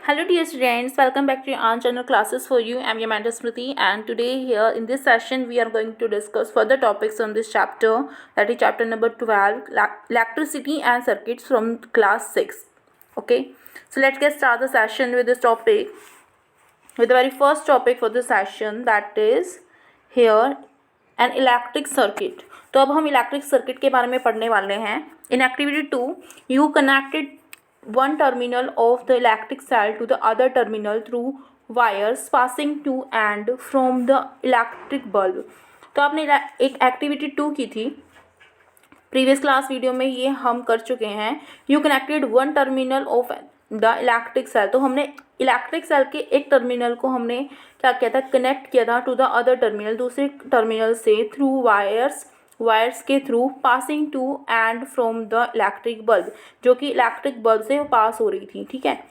Hello dear students, welcome back to your on channel classes for you. I am your mentor Smriti, and today here in this session we are going to discuss further topics on this chapter, that is chapter number 12, electricity and circuits from class 6. Okay, so let's get start the session with this topic, with the very first topic for the session, that is here an electric circuit. तो अब हम electric circuit के बारे में पढ़ने वाले हैं. In activity 2 you connected one terminal of the electric cell to the other terminal through wires passing to and from the electric bulb. तो आपने एक एक्टिविटी 2 की थी प्रीवियस क्लास वीडियो में, ये हम कर चुके हैं. You connected one terminal of the electric cell. तो हमने इलेक्ट्रिक सेल के एक टर्मिनल को हमने क्या किया था, कनेक्ट किया था टू द अदर टर्मिनल, दूसरे टर्मिनल से, थ्रू वायर्स के through, passing to and from the electric bulb, जो कि इलेक्ट्रिक बल्ब से पास हो रही थी. ठीक है.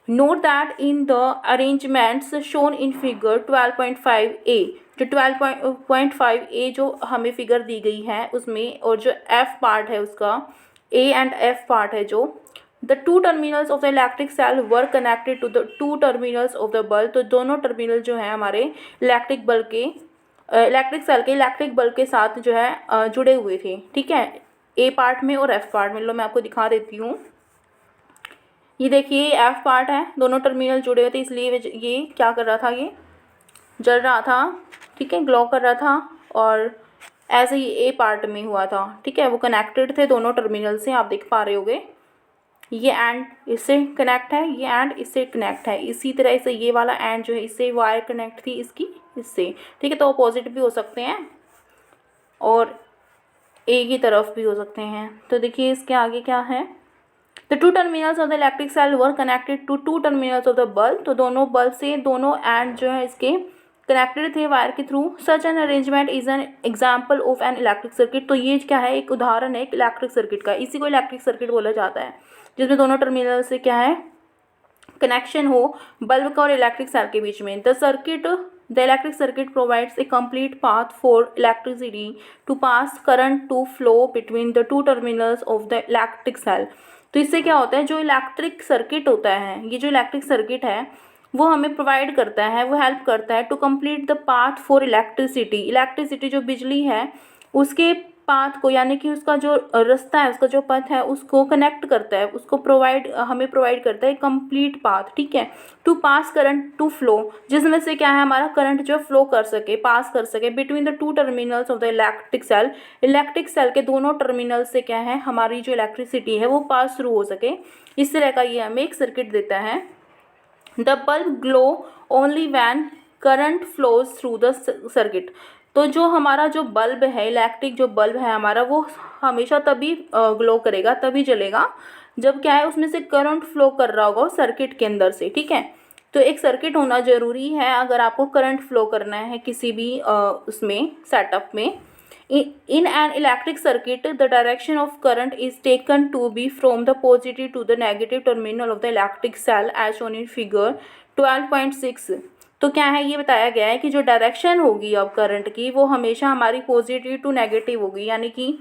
Note that in the arrangements shown in figure 12.5a, जो 12.5a जो हमें फिगर दी गई है उसमें, और जो एफ पार्ट है उसका, ए एंड एफ पार्ट है, जो the two terminals of the electric cell were connected to the two terminals of the bulb. तो दोनों टर्मिनल जो है हमारे इलेक्ट्रिक सेल के इलेक्ट्रिक बल्ब के साथ जो है जुड़े हुए थे. ठीक है, ए पार्ट में और एफ पार्ट में. लो मैं आपको दिखा देती हूँ. ये देखिए एफ पार्ट है, दोनों टर्मिनल जुड़े हुए थे, इसलिए ये क्या कर रहा था, ये जल रहा था. ठीक है, ग्लो कर रहा था. और ऐसे ही ए पार्ट में हुआ था. ठीक है, वो कनेक्टेड थे दोनों टर्मिनल से, आप देख पा रहे होगे. ये एंड इससे कनेक्ट है, ये एंड इससे कनेक्ट है. इसी तरह से ये वाला एंड जो है, इससे वायर कनेक्ट थी इसकी इससे. ठीक है, तो अपोजिट भी हो सकते हैं और ए की तरफ भी हो सकते हैं. तो देखिए इसके आगे क्या है, the two terminals of the electric cell were connected to two terminals of the bulb. तो दोनों बल्ब से दोनों एंड जो है इसके कनेक्टेड थे वायर के through. Such an arrangement is an example of an electric circuit. तो ये क्या है, एक उदाहरण है एक इलेक्ट्रिक सर्किट का. इसी को इलेक्ट्रिक सर्किट बोला जाता है, जिसमें दोनों टर्मिनल से क्या है, कनेक्शन हो बल्ब का और इलेक्ट्रिक सेल के बीच में. The electric circuit provides a complete path for electricity to pass current to flow between the two terminals of the electric cell. तो इससे क्या होता है, जो इलेक्ट्रिक सर्किट होता है, ये जो इलेक्ट्रिक सर्किट है वो हमें प्रोवाइड करता है, वो हेल्प करता है to complete the path for electricity जो बिजली है उसके पाथ को, यानी कि उसका जो रास्ता है, उसका जो पथ है, उसको कनेक्ट करता है, उसको हमें प्रोवाइड करता है कंप्लीट पाथ. ठीक है, to pass current to flow, जिसमें से क्या है, हमारा करंट जो फ्लो कर सके, पास कर सके between the two terminals of the electric cell के दोनों टर्मिनल से क्या है, हमारी जो इलेक्ट्रिसिटी है वो पास थ्रू हो सके. इस तरह का ये हमें एक सर्किट देता है. The bulb glow only when current flows through the circuit. तो जो हमारा जो बल्ब है, इलेक्ट्रिक जो बल्ब है हमारा, वो हमेशा तभी ग्लो करेगा, तभी जलेगा जब क्या है, उसमें से करंट फ्लो कर रहा होगा सर्किट के अंदर से. ठीक है, तो एक सर्किट होना ज़रूरी है अगर आपको करंट फ्लो करना है किसी भी उसमें सेटअप में. In an electric circuit, the direction of current is taken to be from the positive to the negative terminal of the electric cell as shown in figure 12.6. तो क्या है, ये बताया गया है कि जो डायरेक्शन होगी अब करंट की, वो हमेशा हमारी पॉजिटिव टू नेगेटिव होगी, यानी कि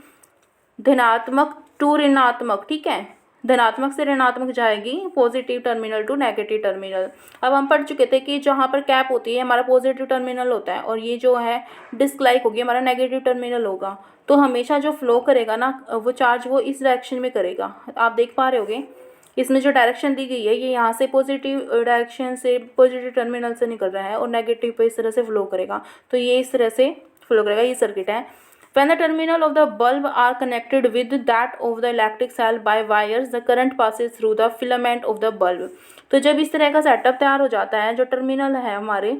धनात्मक टू ऋणात्मक. ठीक है, धनात्मक से ऋणात्मक जाएगी, positive terminal to negative terminal. अब हम पढ़ चुके थे कि जहाँ पर कैप होती है हमारा पॉजिटिव टर्मिनल होता है, और ये जो है डिस्क लाइक होगी हमारा नेगेटिव टर्मिनल होगा. तो हमेशा जो फ्लो करेगा ना वो चार्ज, वो इस डायरेक्शन में करेगा. आप देख पा रहे होगे इसमें जो डायरेक्शन दी गई है, ये यहाँ से पॉजिटिव डायरेक्शन से, पॉजिटिव टर्मिनल से निकल रहा है, और नेगेटिव पे इस तरह से फ्लो करेगा. तो ये इस तरह से फ्लो करेगा. ये सर्किट है. When the terminal of the bulb are connected with that of the electric cell by wires, the current passes through the filament of the bulb. तो जब इस तरह का सेटअप तैयार हो जाता है, जो टर्मिनल है हमारे,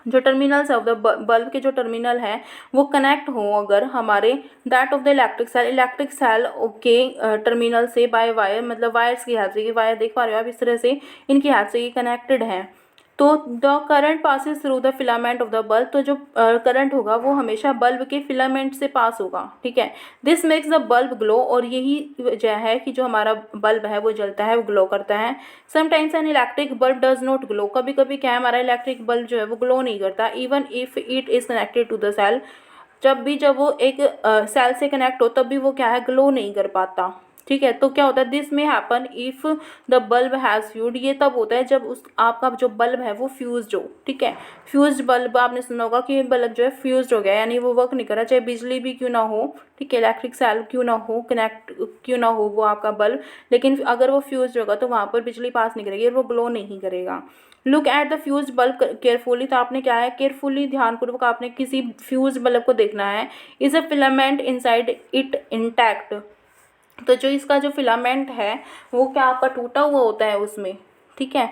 जो टर्मिनल्स ऑफ द बल्ब के जो टर्मिनल है वो कनेक्ट हो अगर हमारे that of the electric cell के टर्मिनल से बाय वायर, मतलब वायर्स की हेल्प से, ये वायर देख पा रहे हो आप, इस तरह से इनकी हेल्प से ये कनेक्टेड है. तो the current passes through the filament of the bulb. तो जो करंट होगा वो हमेशा बल्ब के फिलामेंट से पास होगा. ठीक है, this makes the bulb glow. और यही वजह है कि जो हमारा बल्ब है वो जलता है, वो ग्लो करता है. Sometimes N electric bulb does not glow. कभी कभी क्या है, हमारा इलेक्ट्रिक बल्ब जो है वो ग्लो नहीं करता, even if it is connected to the cell. जब वो एक सेल से कनेक्ट हो तब भी वो क्या है, ग्लो नहीं कर पाता. ठीक है। तो क्या होता है, दिस में happen if the bulb has fused, ये तब होता है जब उस आपका जो बल्ब है वो फ्यूज्ड हो। ठीक है, फ्यूज्ड बल्ब आपने सुना होगा कि बल्ब जो है फ्यूज्ड हो गया, यानी वो वर्क नहीं कर रहा, चाहे बिजली भी क्यों ना हो, ठीक है, इलेक्ट्रिक सेल क्यों ना हो, कनेक्ट क्यों ना हो वो आपका बल्ब, लेकिन अगर वो फ्यूज्ड होगा तो वहाँ पर बिजली पास नहीं करेगी और वो ग्लो नहीं करेगा। Look at the fuse bulb carefully, तो आपने क्या है, केयरफुली ध्यानपूर्वक आपने किसी फ्यूज बल्ब को देखना है। Is a filament inside it intact, तो जो इसका जो फिलामेंट है वो क्या आपका टूटा हुआ होता है उसमें। ठीक है,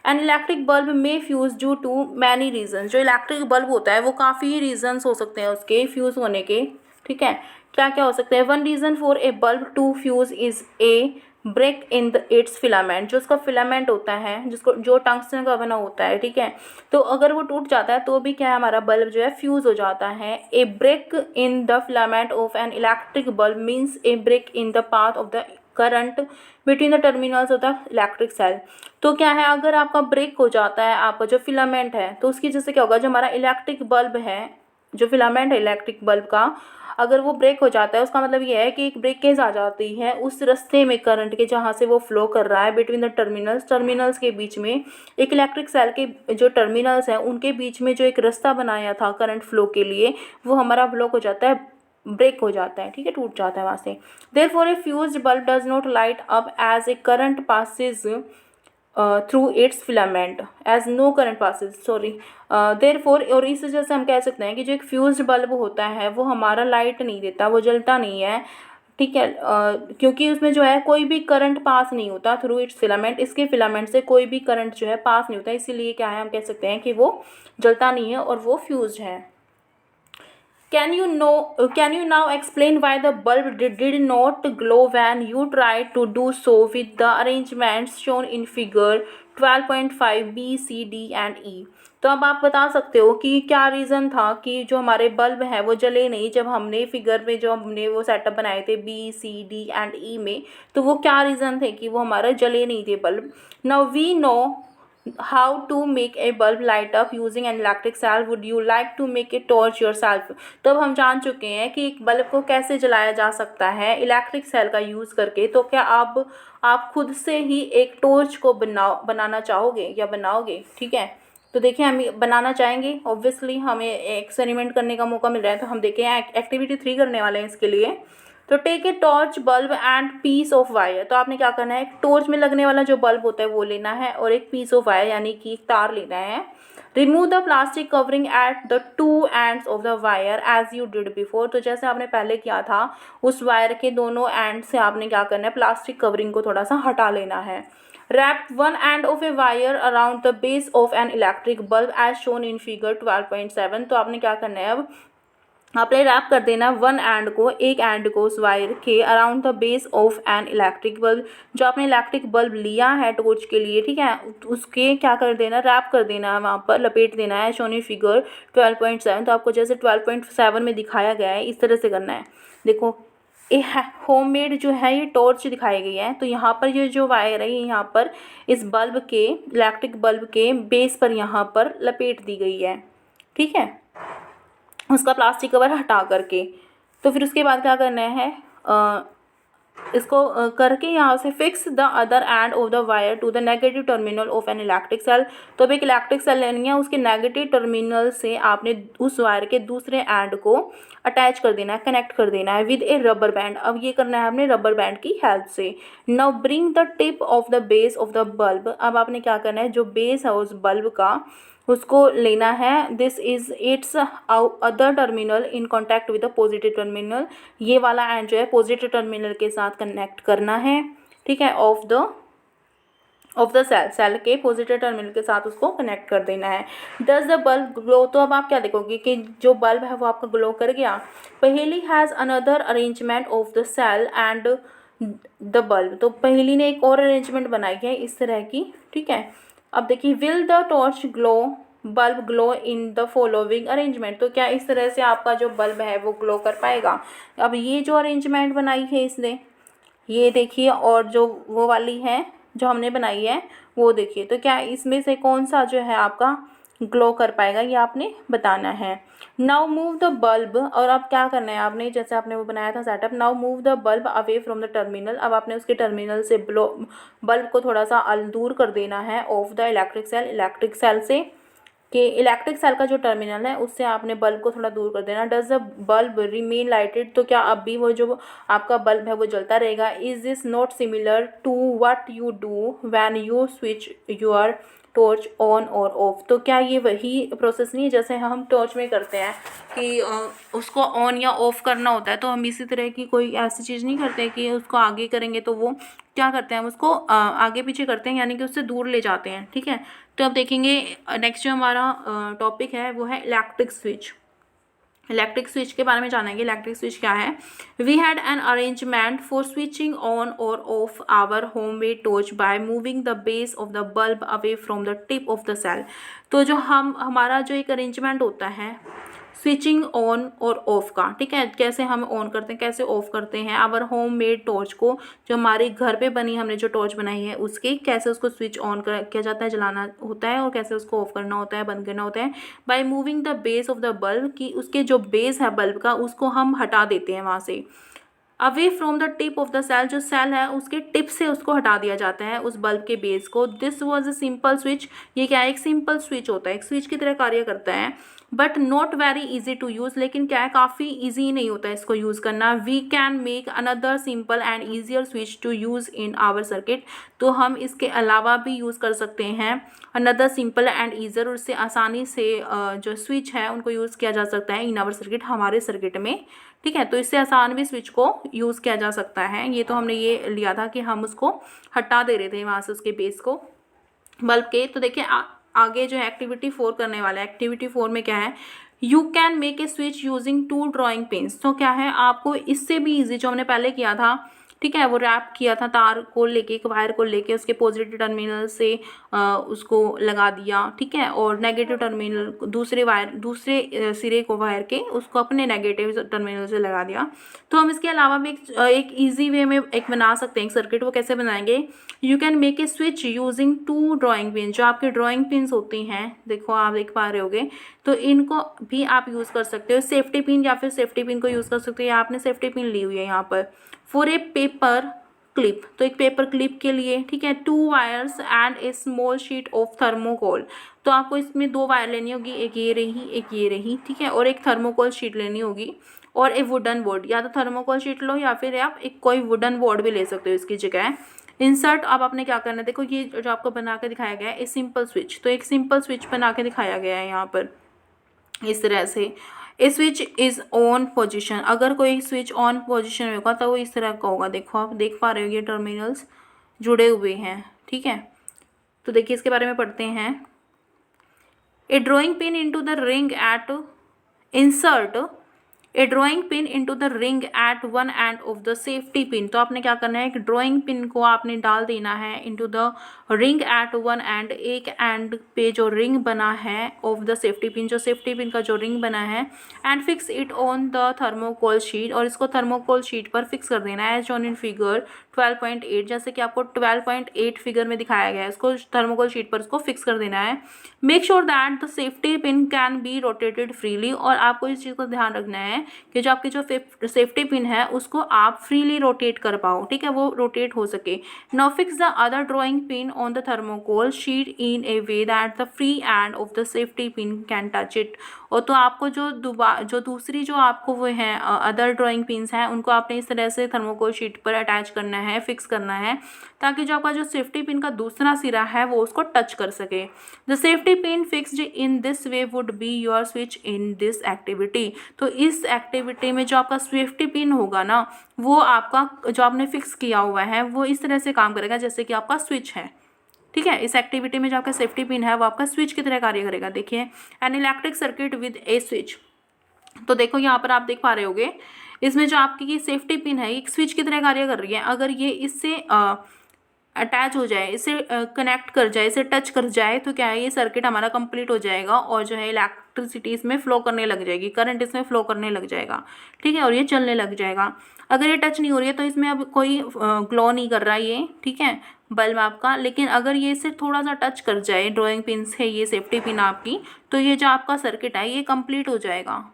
एन इलेक्ट्रिक बल्ब में fuse due to many reason, जो इलेक्ट्रिक बल्ब होता है वो काफ़ी रीजन्स हो सकते हैं उसके फ्यूज होने के। ठीक है, क्या क्या हो सकते हैं, one reason for a bulb to fuse is a break in the its filament, जो उसका फिलामेंट होता है जिसको जो टंगस्टन का बना होता है। ठीक है, तो अगर वो टूट जाता है तो भी क्या है, हमारा बल्ब जो है फ्यूज हो जाता है। A break in the filament of an electric bulb means a break in the path of the current between the terminals of the electric cell. तो क्या है, अगर आपका ब्रेक हो जाता है आपका जो फिलामेंट है, तो उसकी वजह से क्या होगा, जो हमारा इलेक्ट्रिक बल्ब है, जो फिलामेंट है इलेक्ट्रिक बल्ब का, अगर वो ब्रेक हो जाता है उसका मतलब ये है कि एक ब्रेकेज आ जाती है उस रास्ते में करंट के जहाँ से वो फ्लो कर रहा है बिटवीन द टर्मिनल्स के बीच में। एक इलेक्ट्रिक सेल के जो टर्मिनल्स हैं उनके बीच में जो एक रास्ता बनाया था करंट फ्लो के लिए, वो हमारा ब्लॉक हो जाता है, ब्रेक हो जाता है। ठीक है, टूट जाता है वहाँ से। Therefore a fused bulb does not light up as a current passes through its filament as no current passes, sorry, therefore, और इस वजह से हम कह सकते हैं कि जो एक फ्यूज्ड बल्ब होता है वो हमारा लाइट नहीं देता, वो जलता नहीं है। ठीक है, क्योंकि उसमें जो है कोई भी करंट पास नहीं होता थ्रू इट्स फिलामेंट, इसके फिलामेंट से कोई भी करंट जो है पास नहीं होता, इसीलिए क्या है, हम कह सकते हैं कि वो जलता नहीं है और वो फ्यूज्ड है। Can you now explain why the bulb did not glow when you tried to do so with the arrangements shown in figure 12.5 B, C, D and E? तो अब आप बता सकते हो कि क्या रीज़न था कि जो हमारे बल्ब हैं वो जले नहीं, जब हमने फिगर में जो हमने वो सेटअप बनाए थे बी सी डी एंड ई में, तो वो क्या रीज़न थे कि वो हमारा जले नहीं थे bulb. Now we know how to make a bulb light up using an electric cell, would you like to make a torch yourself? तो अब हम जान चुके हैं कि एक बल्ब को कैसे जलाया जा सकता है इलेक्ट्रिक सेल का यूज़ करके, तो क्या आप खुद से ही एक टॉर्च को बनाना चाहोगे या बनाओगे। ठीक है, तो देखिए हम बनाना चाहेंगे, ऑब्वियसली हमें एक्सपेरिमेंट करने का मौका मिल रहा है, तो हम देखें एक्टिविटी 3 करने वाले हैं इसके लिए। तो take a torch bulb and piece of wire, तो आपने क्या करना है, एक टॉर्च में लगने वाला जो बल्ब होता है वो लेना है और एक पीस ऑफ वायर यानी कि एक तार लेना है। Remove the plastic covering at the two ends of the wire as you did before, तो जैसे आपने पहले किया था उस वायर के दोनों एंड से आपने क्या करना है, प्लास्टिक कवरिंग को थोड़ा सा हटा लेना है। Wrap one end of a wire around the base of an electric bulb as shown in figure 12.7, तो आपने क्या करना है, अब आपने रैप कर देना वन एंड को, एक एंड को उस वायर के around the base of an electric bulb, जो आपने इलेक्ट्रिक बल्ब लिया है टॉर्च के लिए। ठीक है, उसके क्या कर देना, रैप कर देना है, वहाँ पर लपेट देना है, शोनी फिगर 12.7। तो आपको जैसे 12.7 में दिखाया गया है इस तरह से करना है। देखो ये होममेड जो है ये टॉर्च दिखाई गई है, तो यहाँ पर ये जो वायर है यहाँ पर इस बल्ब के, इलेक्ट्रिक बल्ब के बेस पर यहाँ पर लपेट दी गई है। ठीक है, उसका प्लास्टिक कवर हटा करके। तो फिर उसके बाद क्या करना है, इसको करके यहाँ से fix the other end of the wire to the negative terminal of an electric cell, तो अब एक इलेक्ट्रिक सेल लेनी है, उसके नेगेटिव टर्मिनल से आपने उस वायर के दूसरे एंड को अटैच कर देना है, कनेक्ट कर देना है विद ए रबर बैंड। अब ये करना है हमने रबर बैंड की हेल्प से। Now bring the tip of the base of the bulb, अब आपने क्या करना है, जो बेस है उस बल्ब का उसको लेना है, this is it's other terminal in contact with the positive terminal, ये वाला एंड जो है पॉजिटिव टर्मिनल के साथ कनेक्ट करना है। ठीक है, ऑफ द सेल के पॉजिटिव टर्मिनल के साथ उसको कनेक्ट कर देना है। डज द बल्ब ग्लो, तो अब आप क्या देखोगे कि जो बल्ब है वो आपका ग्लो कर गया। Paheli has another arrangement of the cell and the bulb, तो पहली ने एक और अरेंजमेंट बनाई है इस तरह की। ठीक है, अब देखिए will the torch glow bulb glow in the following arrangement, तो क्या इस तरह से आपका जो बल्ब है वो ग्लो कर पाएगा। अब ये जो अरेंजमेंट बनाई है इसने, ये देखिए, और जो वो वाली है जो हमने बनाई है वो देखिए, तो क्या इसमें से कौन सा जो है आपका ग्लो कर पाएगा, ये आपने बताना है। नाउ मूव द बल्ब, और अब क्या करना है आपने, जैसे आपने वो बनाया था setup, now move the bulb away from the terminal, अब आपने उसके टर्मिनल से बल्ब को थोड़ा सा दूर कर देना है ऑफ द इलेक्ट्रिक सेल से, कि इलेक्ट्रिक सेल का जो टर्मिनल है उससे आपने बल्ब को थोड़ा दूर कर देना। Does the bulb remain lighted, तो क्या अब भी वो जो आपका बल्ब है वो जलता रहेगा। Is this not similar to what you do when you switch your torch on और ऑफ, तो क्या ये वही प्रोसेस नहीं है जैसे हम टॉर्च में करते हैं कि उसको ऑन या ऑफ करना होता है, तो हम इसी तरह की कोई ऐसी चीज़ नहीं करते कि उसको आगे करेंगे तो वो क्या करते हैं, हम उसको आगे पीछे करते हैं, यानी कि उससे दूर ले जाते हैं। ठीक है, तो अब देखेंगे नेक्स्ट जो हमारा टॉपिक है वो है इलेक्ट्रिक स्विच। इलेक्ट्रिक स्विच के बारे में जानेंगे। इलेक्ट्रिक स्विच क्या है। We had an arrangement for switching on और off our home made torch by moving the base of the bulb away from the tip of the cell, तो जो हमारा जो एक अरेंजमेंट होता है स्विचिंग ऑन और ऑफ का, ठीक है, कैसे हम ऑन करते हैं कैसे ऑफ करते हैं आवर होम मेड टॉर्च को, जो हमारे घर पे बनी हमने जो टॉर्च बनाई है उसकी कैसे उसको स्विच ऑन किया जाता है, जलाना होता है, और कैसे उसको ऑफ करना होता है, बंद करना होता है। Bye moving the base of the bulb, की उसके जो बेस है बल्ब का उसको हम हटा देते हैं वहाँ से। Away from the tip of the cell, जो सेल है उसके टिप से उसको हटा दिया जाता है उस बल्ब के बेस को। This was a simple switch, ये क्या है, एक सिंपल स्विच होता है, एक स्विच की तरह कार्य करता है। But not very easy to use, लेकिन क्या है काफ़ी ईजी नहीं होता है इसको यूज़ करना। We can make another simple and easier switch to use in our circuit, तो हम इसके अलावा भी यूज़ कर सकते हैं अनदर सिंपल एंड ईजियर, और उससे आसानी से जो स्विच है उनको यूज़ किया जा सकता है इन आवर सर्किट, हमारे सर्किट में। ठीक है, तो इससे आसान भी स्विच को यूज़ किया जा सकता है। ये तो हमने ये लिया था कि हम उसको हटा दे रहे थे वहाँ से उसके बेस को बल्ब के। तो देखिए आगे जो है एक्टिविटी 4 करने वाला है। एक्टिविटी 4 में क्या है, you can make a switch using 2 drawing pins, तो क्या है आपको इससे भी ईजी जो हमने पहले किया था, ठीक है, वो रैप किया था तार को लेके, एक वायर को लेके उसके पॉजिटिव टर्मिनल से उसको लगा दिया, ठीक है, और नेगेटिव टर्मिनल दूसरे सिरे को वायर के उसको अपने नेगेटिव टर्मिनल से लगा दिया। तो हम इसके अलावा भी एक ईजी वे में एक बना सकते हैं एक सर्किट, वो कैसे बनाएंगे। You can make a switch using 2 drawing pin, जो आपके ड्राइंग पिन्स होती हैं, देखो आप देख पा रहे होगे, तो इनको भी आप यूज़ कर सकते हो। सेफ्टी पिन या फिर सेफ्टी पिन को यूज़ कर सकते हो, या आपने सेफ्टी पिन ली हुई है यहाँ पर। फॉर ए पेपर क्लिप, तो एक पेपर क्लिप के लिए, ठीक है, 2 wires and A small sheet of thermocol, तो आपको इसमें 2 वायर लेनी होगी, एक ये रही, ठीक है, और एक थर्मोकोल शीट लेनी होगी, और ए वुडन बोर्ड, या तो थर्मोकोल शीट लो या फिर आप एक कोई वुडन बोर्ड भी ले सकते हो इसकी जगह। इंसर्ट, अब आपने क्या करना है, देखो ये जो आपको बना के दिखाया गया है ए सिंपल स्विच, तो एक सिंपल स्विच बना के दिखाया गया है यहाँ पर इस तरह से। ए स्विच इज़ ऑन पोजिशन, अगर कोई स्विच ऑन पोजिशन में होगा तो वो इस तरह का होगा, देखो आप देख पा रहे हो ये टर्मिनल्स जुड़े हुए हैं, ठीक है। तो देखिए इसके बारे में पढ़ते हैं। A drawing pin into the ring at insert a drawing pin into the ring at one end of the safety pin, तो आपने क्या करना है, एक ड्राइंग पिन को आपने डाल देना है into the ring at one and, एक एंड पे जो रिंग बना है ऑफ द सेफ्टी पिन, जो सेफ्टी पिन का जो रिंग बना है, and fix it on the thermocol sheet, और इसको थर्मोकोल शीट पर फिक्स कर देना है, शोन इन फिगर 12.8, जैसे कि आपको 12.8 फिगर में दिखाया गया है, इसको थर्मोकोल शीट पर इसको फिक्स कर देना है। Make sure that the safety pin can be rotated freely, और आपको इस चीज़ का ध्यान रखना है कि जो आपकी जो सेफ्टी पिन है उसको आप फ्रीली रोटेट कर पाओ, ठीक है, वो रोटेट हो सके। Now fix the other drawing pin on the thermocol sheet in A way that the free and of the safety pin can touch it, और तो आपको जो दूसरी जो आपको वो है अदर ड्राइंग पिन्स हैं उनको आपने इस तरह से थर्मोकोल शीट पर अटैच करना है, फिक्स करना है, ताकि जो आपका जो सेफ्टी पिन का दूसरा सिरा है वो उसको टच कर सके। The safety pin fixed in this way would be your switch in this activity, तो इस एक्टिविटी में जो आपका सेफ्टी पिन होगा ना, वो आपका जो आपने फिक्स किया हुआ है वो इस तरह से काम करेगा जैसे कि आपका स्विच है, ठीक है। इस एक्टिविटी में जो आपका सेफ्टी पिन है वो आपका स्विच की तरह कार्य करेगा। देखिए an electric circuit with A switch, तो देखो यहाँ पर आप देख पा रहे होगे इसमें जो आपकी ये सेफ्टी पिन है एक स्विच की तरह कार्य कर रही है। अगर ये इससे अटैच हो जाए, इसे कनेक्ट कर जाए, इसे टच कर जाए, तो क्या है ये सर्किट हमारा कंप्लीट हो जाएगा, और जो है इलेक्ट्रिक इलेक्ट्रिसिटी इसमें फ्लो करने लग जाएगी, करंट इसमें फ्लो करने लग जाएगा, ठीक है, और ये चलने लग जाएगा। अगर ये टच नहीं हो रही है तो इसमें अब कोई ग्लो नहीं कर रहा है ये, ठीक है, बल्ब आपका। लेकिन अगर ये सिर्फ थोड़ा सा टच कर जाए ड्राइंग पिन से, ये सेफ्टी पिन आपकी, तो ये जो आपका सर्किट है ये कंप्लीट हो जाएगा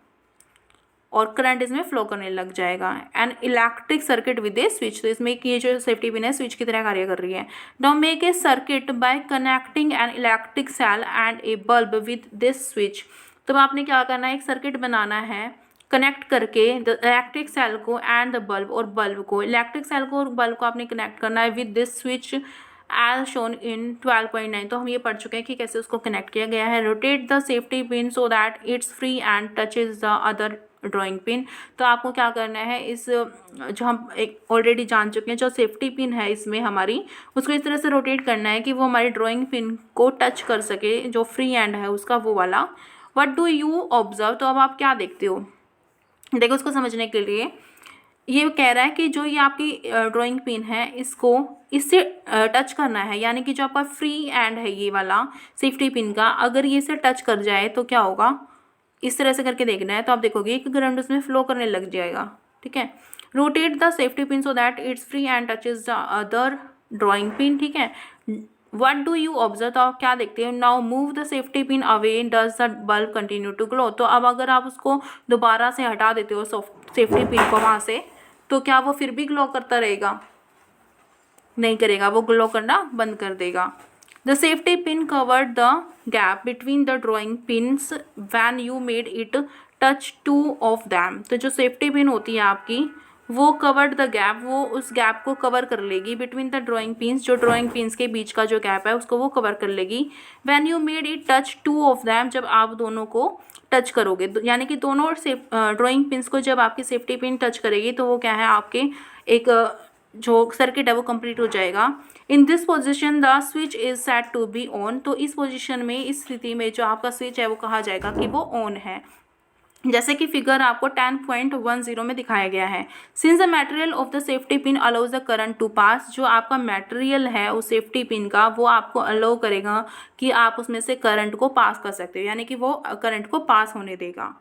और करंट इसमें फ्लो करने लग जाएगा। And electric circuit with A switch, तो इसमें ये जो सेफ्टी पिन है स्विच की तरह कार्य कर रही है। Now make a circuit by connecting an electric cell and a bulb with this switch. तो आपने क्या करना है, एक सर्किट बनाना है कनेक्ट करके द इलेक्ट्रिक सेल को एंड द बल्ब, और बल्ब को, इलेक्ट्रिक सेल को और बल्ब को आपने कनेक्ट करना है with this switch as shown in 12.9। तो हम ये पढ़ चुके हैं कि कैसे उसको कनेक्ट किया गया है। Rotate the safety pin so that it's free and touches the other drawing pin. तो आपको क्या करना है, इस जो हम एक ऑलरेडी जान चुके हैं, जो सेफ्टी पिन है इसमें हमारी, उसको इस तरह से रोटेट करना है कि वो हमारी ड्राइंग पिन को टच कर सके, जो फ्री एंड है उसका वो वाला। व्हाट डू यू ऑब्जर्व, तो अब आप क्या देखते हो, देखो उसको समझने के लिए ये कह रहा है कि जो ये आपकी ड्राइंग पिन है इसको इससे टच करना है, यानी कि जो आपका फ्री एंड है ये वाला सेफ्टी पिन का, अगर ये इसे टच कर जाए तो क्या होगा, इस तरह से करके देखना है। तो आप देखोगे कि करंट उसमें फ्लो करने लग जाएगा, ठीक है। Rotate the safety pin so that it's free and touches the other drawing pin, ठीक है। व्हाट डू यू ऑब्जर्व, तो आप क्या देखते हो, now move the safety pin away does the bulb continue to glow. तो अब अगर आप उसको दोबारा से हटा देते हो सेफ्टी पिन को वहाँ से, तो क्या वो फिर भी ग्लो करता रहेगा, नहीं करेगा, वो ग्लो करना बंद कर देगा। The safety pin covered the gap between the drawing pins when you made it touch two of them. तो जो सेफ्टी पिन होती है आपकी वो कवर्ड द गैप, वो उस गैप को कवर कर लेगी बिटवीन द ड्राइंग पिन्स, जो ड्राइंग पिन्स के बीच का जो गैप है उसको वो कवर कर लेगी। When you made it touch two of them, जब आप दोनों को टच करोगे, यानी कि दोनों ड्राइंग पिन्स को जब आपकी सेफ्टी पिन टच करेगी तो वो क्या है, आपके एक जो सर्किट है वो कंप्लीट हो जाएगा। In this position the switch is set to be on. तो इस पोजिशन में, इस स्थिति में जो आपका स्विच है वो कहा जाएगा कि वो ऑन है, जैसे कि फिगर आपको 10.10 में दिखाया गया है। Since the material of the safety pin allows the current to pass, जो आपका मटेरियल है उस सेफ्टी पिन का वो आपको अलाउ करेगा कि आप उसमें से करंट को पास कर सकते हो, यानी कि वो करंट को पास होने देगा।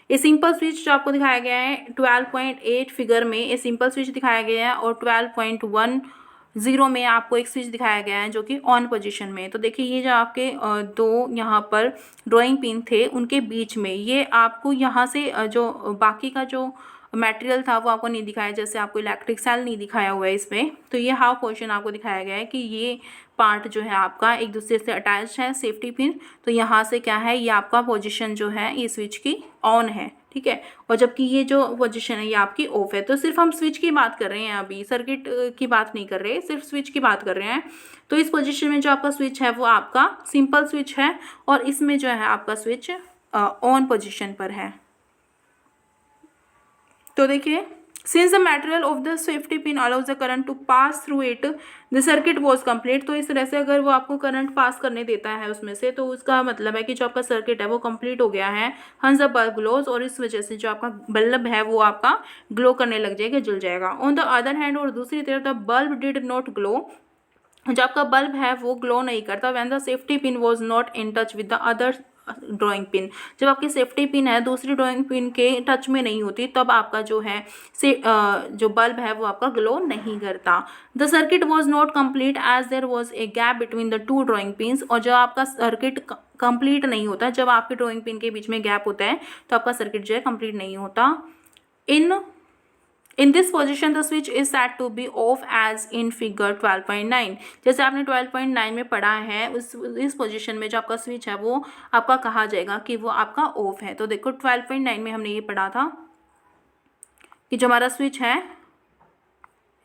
ए सिंपल स्विच जो आपको दिखाया गया है 12.8 फिगर में, ए सिंपल स्विच दिखाया गया है, और 12.10 में आपको एक स्विच दिखाया गया है जो कि ऑन पोजीशन में। तो देखिए ये जो आपके दो यहाँ पर ड्राइंग पिन थे उनके बीच में, ये आपको यहाँ से जो बाकी का जो मटेरियल था वो आपको नहीं दिखाया, जैसे आपको इलेक्ट्रिक सेल नहीं दिखाया हुआ है इसमें। तो ये हाफ पोर्शन आपको दिखाया गया है कि ये पार्ट जो है आपका एक दूसरे से अटैच है सेफ्टी पिन। तो यहाँ से क्या है, ये आपका पोजीशन जो है ये स्विच की ऑन है, ठीक है, और जबकि ये जो पोजीशन है ये आपकी ऑफ है। तो सिर्फ हम स्विच की बात कर रहे हैं, अभी सर्किट की बात नहीं कर रहे, सिर्फ स्विच की बात कर रहे हैं। तो इस पोजीशन में जो आपका स्विच है वो आपका सिंपल स्विच है, और इसमें जो है आपका स्विच ऑन पोजीशन पर है। तो देखिए, since the material of the safety pin allows the current to pass through it the circuit was complete. तो इस तरह से अगर वो आपको करंट पास करने देता है उसमें से, तो उसका मतलब है कि जो आपका सर्किट है वो कंप्लीट हो गया है। हंस द बल्ब ग्लोज, और इस वजह से जो आपका बल्ब है वो आपका ग्लो करने लग जाएगा, जल जाएगा। ऑन द अदर हैंड, और दूसरी तरफ the bulb did not glow, जो आपका बल्ब है वो ग्लो नहीं करता। When the safety pin was not in touch with the other drawing pin, जब आपकी सेफ्टी पिन है दूसरी ड्राइंग पिन के टच में नहीं होती, तब आपका जो है जो बल्ब है वो आपका ग्लो नहीं करता। The circuit was not complete as there was a gap between the two drawing pins, और जब आपका सर्किट कंप्लीट नहीं होता, जब आपके ड्राइंग पिन के बीच में गैप होता है तो आपका सर्किट जो है कंप्लीट नहीं होता। In this position the switch is set to be off as in figure 12.9। जैसे आपने 12.9 में पढ़ा है, इस पोजिशन में जो आपका स्विच है वो आपका कहा जाएगा कि वो आपका ऑफ है। तो देखो 12.9 में हमने ये पढ़ा था कि जो हमारा स्विच है,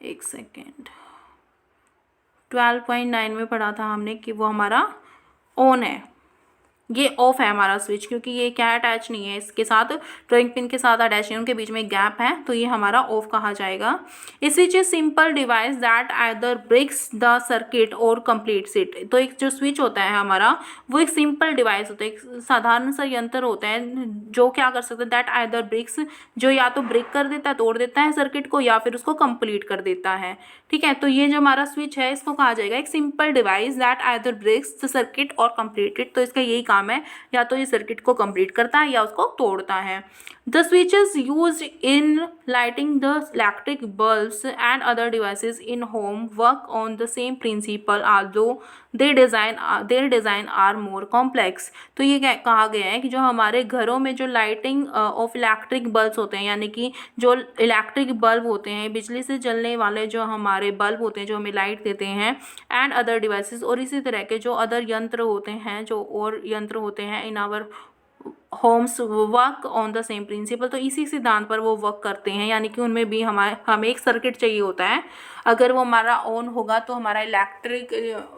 एक सेकेंड, 12.9 में पढ़ा था हमने कि वो हमारा ऑन है, ये ऑफ है हमारा स्विच, क्योंकि ये क्या अटैच नहीं है इसके साथ, ड्राइंग पिन के साथ अटैच नहीं है, उनके बीच में गैप है, तो ये हमारा ऑफ कहा जाएगा। This switch is simple device that either breaks the circuit or completes it. तो एक जो स्विच होता है हमारा वो एक सिंपल डिवाइस होता है, एक साधारण सा यंत्र होता है जो क्या कर सकता है, दैट आइदर ब्रेक्स, जो या तो ब्रेक कर देता है, तोड़ देता है सर्किट को, या फिर उसको कंप्लीट कर देता है, ठीक है। तो ये जो हमारा स्विच है इसको कहा जाएगा एक simple device that either breaks the circuit or complete it. तो इसका यही काम काम है, या तो ये सर्किट को कंप्लीट करता है या उसको तोड़ता है। The switches used in lighting the electric bulbs and other devices in home work on the same principle although their design are more complex. तो ये कहा गया है कि जो हमारे घरों में जो लाइटिंग ऑफ इलेक्ट्रिक बल्ब्स होते हैं, यानी कि जो इलेक्ट्रिक बल्ब होते हैं, बिजली से जलने वाले जो हमारे बल्ब होते हैं जो हमें लाइट देते हैं, एंड अदर डिवाइसेस, और इसी तरह के जो अदर यंत्र होते हैं, जो और यंत्र होते हैं in our homes work on the same principle, तो इसी सिद्धांत पर वो वर्क करते हैं, यानी कि उनमें भी हमें एक सर्किट चाहिए होता है। अगर वो हमारा ऑन होगा तो हमारा इलेक्ट्रिक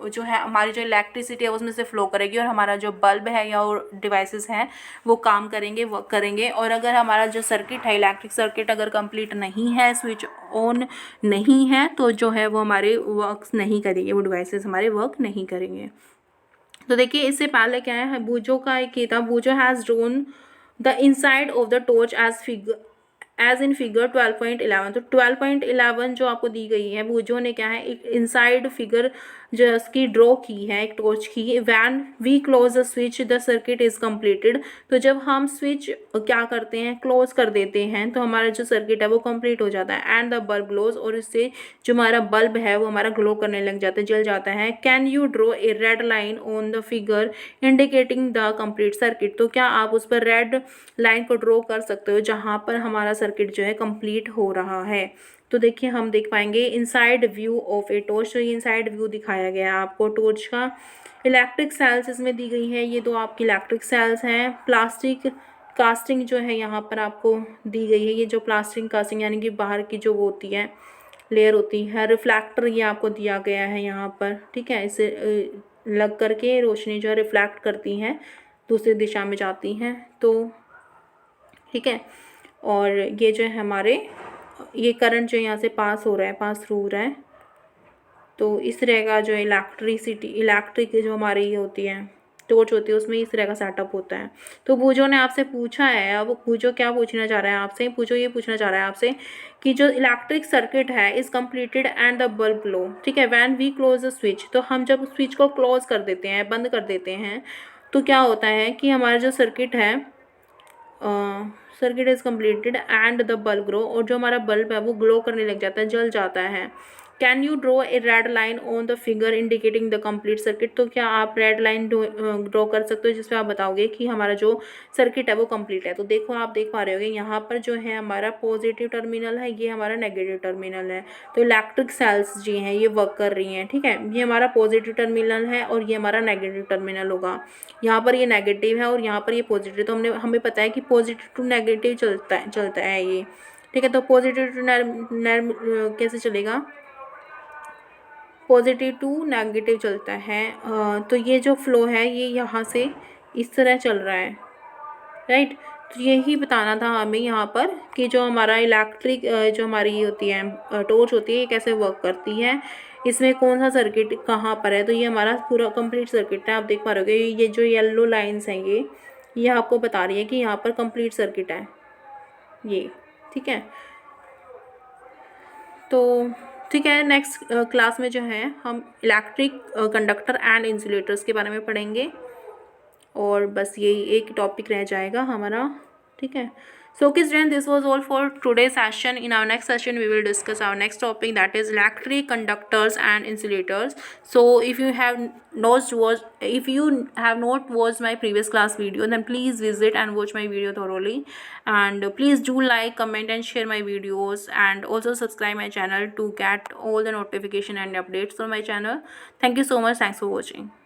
जो है, हमारी जो इलेक्ट्रिसिटी है उसमें से फ्लो करेगी और हमारा जो बल्ब है या और डिवाइसेस हैं वो काम करेंगे, वर्क करेंगे। और अगर हमारा जो सर्किट है, इलेक्ट्रिक सर्किट अगर कंप्लीट नहीं है, स्विच ऑन नहीं है, तो जो है वो हमारे वर्क नहीं करेंगे, वो डिवाइसेस हमारे वर्क नहीं करेंगे। तो देखिए इससे पहले क्या है, बूजो का एक ये था, Boojho has drawn the inside of the torch as in figure 12.11। तो 12.11 जो आपको दी गई है, बूजो ने क्या है एक इनसाइड फिगर जो उसकी ड्रॉ की है एक टॉर्च की। When we close the switch the circuit is completed. तो जब हम स्विच क्या करते हैं, क्लोज कर देते हैं, तो हमारा जो सर्किट है वो कंप्लीट हो जाता है। एंड द बल्ब ग्लोज, और इससे जो हमारा बल्ब है वो हमारा ग्लो करने लग जाता है, जल जाता है। Can you draw a red line on the figure indicating the complete circuit. तो क्या आप उस पर रेड लाइन को ड्रॉ कर सकते हो जहाँ पर हमारा सर्किट जो है कंप्लीट हो रहा है। तो देखिए हम देख पाएंगे inside view of a torch. तो ये इनसाइड व्यू दिखाया गया है आपको टॉर्च का। इलेक्ट्रिक सेल्स इसमें दी गई है, ये दो आपकी इलेक्ट्रिक सेल्स हैं। प्लास्टिक कास्टिंग जो है यहाँ पर आपको दी गई है, ये जो प्लास्टिक कास्टिंग यानी कि बाहर की जो वो होती है लेयर होती है। रिफ्लेक्टर ये आपको दिया गया है यहाँ पर, ठीक है, इसे लग करके रोशनी जो है रिफ्लेक्ट करती हैं, दूसरी दिशा में जाती हैं, तो ठीक है। और ये जो है हमारे ये करंट जो यहाँ से पास हो रहा है, पास थ्रू हो रहा है, तो इस तरह का जो इलेक्ट्रिक जो हमारी ये होती है टॉर्च होती है उसमें इस तरह का सेटअप होता है। तो बूजो ने आपसे पूछा है, अब बूजो क्या पूछना चाह रहा है आपसे, बूजो ये पूछना चाह रहा है आपसे कि जो इलेक्ट्रिक सर्किट है is completed and the bulb glow, ठीक है, when we close the switch. तो हम जब स्विच को क्लोज कर देते हैं, बंद कर देते हैं, तो क्या होता है कि हमारा जो सर्किट है circuit is completed and the bulb glow, और जो हमारा बल्ब है वो ग्लो करने लग जाता है, जल जाता है। Can you draw a red line on the figure indicating the complete circuit. तो क्या आप रेड लाइन ड्रॉ कर सकते हो जिसमें आप बताओगे कि हमारा जो सर्किट है वो कंप्लीट है। तो देखो आप देख पा रहे होगे यहाँ पर जो है हमारा पॉजिटिव टर्मिनल है, ये हमारा नेगेटिव टर्मिनल है। तो इलेक्ट्रिक सेल्स जी हैं ये वर्क कर रही हैं, ठीक है, ये हमारा पॉजिटिव टर्मिनल है और ये हमारा नेगेटिव टर्मिनल होगा। यहाँ पर ये नेगेटिव है और यहाँ पर ये पॉजिटिव, तो हमें पता है कि पॉजिटिव टू नेगेटिव चलता है ये, ठीक है। तो पॉजिटिव टू कैसे चलेगा, पॉजिटिव टू नेगेटिव चलता है। तो ये जो फ्लो है ये यहाँ से इस तरह चल रहा है, राइट। तो यही बताना था हमें यहाँ पर कि जो हमारा इलेक्ट्रिक जो हमारी ये होती है टॉर्च होती है ये कैसे वर्क करती है, इसमें कौन सा सर्किट कहाँ पर है। तो ये हमारा पूरा कंप्लीट सर्किट है, आप देख पा रहे हो ये जो येलो लाइन्स हैं ये आपको बता रही है कि यहाँ पर कंप्लीट सर्किट है ये, ठीक है। तो ठीक है, नेक्स्ट क्लास में जो है हम इलेक्ट्रिक कंडक्टर एंड इंसुलेटर्स के बारे में पढ़ेंगे, और बस यही एक टॉपिक रह जाएगा हमारा, ठीक है। So okay students, this was all for today's session. In our next session we will discuss our next topic, that is electric conductors and insulators. So if you have not watched my previous class video, then please visit and watch my video thoroughly, and please do like, comment and share my videos, and also subscribe my channel to get all the notification and updates from my channel. Thank you so much. Thanks for watching.